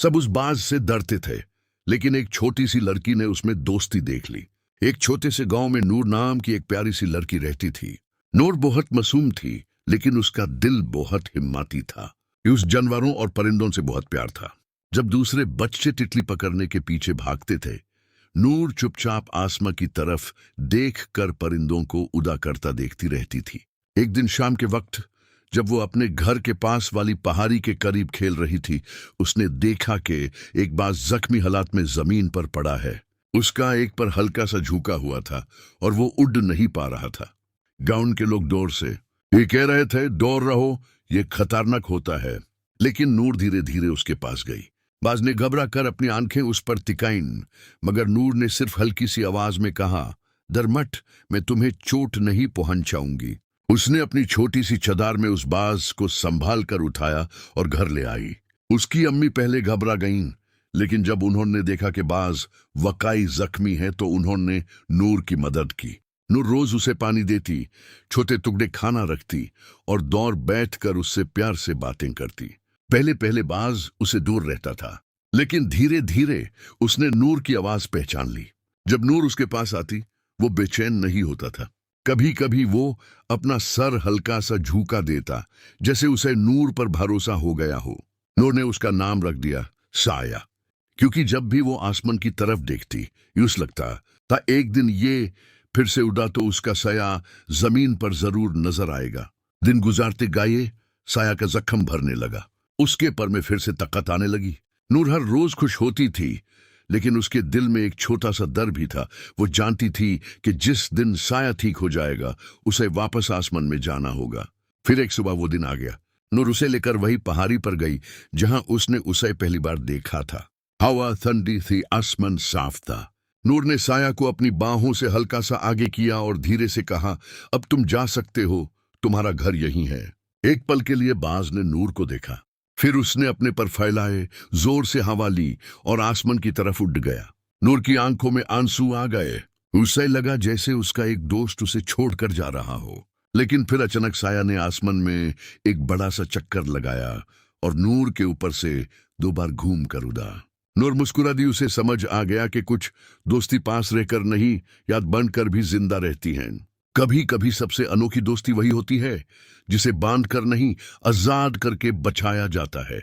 सब उस बाज से डरते थे, लेकिन एक छोटी सी लड़की ने उसमें दोस्ती देख ली। एक छोटे से गांव में नूर नाम की एक प्यारी सी लड़की रहती थी। नूर बहुत मासूम थी, लेकिन उसका दिल बहुत हिम्मती था। उस जानवरों और परिंदों से बहुत प्यार था। जब दूसरे बच्चे तितली पकड़ने के पीछे भागते थे, नूर चुपचाप आसमां की तरफ देख कर परिंदों को उड़ा करता देखती रहती थी। एक दिन शाम के वक्त जब वो अपने घर के पास वाली पहाड़ी के करीब खेल रही थी, उसने देखा कि एक बाज जख्मी हालात में जमीन पर पड़ा है। उसका एक पर हल्का सा झुका हुआ था और वो उड़ नहीं पा रहा था। गांव के लोग दौड़ से ये कह रहे थे, दौड़ रहो, ये खतरनाक होता है। लेकिन नूर धीरे धीरे उसके पास गई। बाज ने घबरा कर अपनी आंखें उस पर टिकाईं, मगर नूर ने सिर्फ हल्की सी आवाज में कहा, डर मत, मैं तुम्हें चोट नहीं पहुंचाऊंगी। उसने अपनी छोटी सी चदार में उस बाज को संभाल कर उठाया और घर ले आई। उसकी अम्मी पहले घबरा गईं, लेकिन जब उन्होंने देखा कि बाज वकाई जख्मी है तो उन्होंने नूर की मदद की। नूर रोज उसे पानी देती, छोटे टुकड़े खाना रखती और दौड़ बैठकर उससे प्यार से बातें करती। पहले पहले बाज उसे दूर रहता था, लेकिन धीरे धीरे उसने नूर की आवाज पहचान ली। जब नूर उसके पास आती, वो बेचैन नहीं होता था। कभी कभी वो अपना सर हल्का सा झुका देता, जैसे उसे नूर पर भरोसा हो गया हो। नूर ने उसका नाम रख दिया साया, क्योंकि जब भी वो आसमान की तरफ देखती, यूं लगता था एक दिन ये फिर से उड़ा तो उसका साया जमीन पर जरूर नजर आएगा। दिन गुजारते गाये साया का जख्म भरने लगा। उसके पर में फिर से ताकत आने लगी। नूर हर रोज खुश होती थी, लेकिन उसके दिल में एक छोटा सा डर भी था। वो जानती थी कि जिस दिन साया ठीक हो जाएगा, उसे वापस आसमान में जाना होगा। फिर एक सुबह वो दिन आ गया। नूर उसे लेकर वही पहाड़ी पर गई जहां उसने उसे पहली बार देखा था। हवा ठंडी थी, आसमान साफ था। नूर ने साया को अपनी बाहों से हल्का सा आगे किया और धीरे से कहा, अब तुम जा सकते हो, तुम्हारा घर यहीं है। एक पल के लिए बाज ने नूर को देखा, फिर उसने अपने पर फैलाए, जोर से हवा ली और आसमान की तरफ उड़ गया। नूर की आंखों में आंसू आ गए। उसे लगा जैसे उसका एक दोस्त उसे छोड़कर जा रहा हो। लेकिन फिर अचानक साया ने आसमान में एक बड़ा सा चक्कर लगाया और नूर के ऊपर से 2 बार घूम कर उड़ा। नूर मुस्कुरा दी। उसे समझ आ गया कि कुछ दोस्ती पास रहकर नहीं, याद बनकर भी जिंदा रहती हैं। कभी कभी सबसे अनोखी दोस्ती वही होती है जिसे बांध कर नहीं, आजाद करके बचाया जाता है।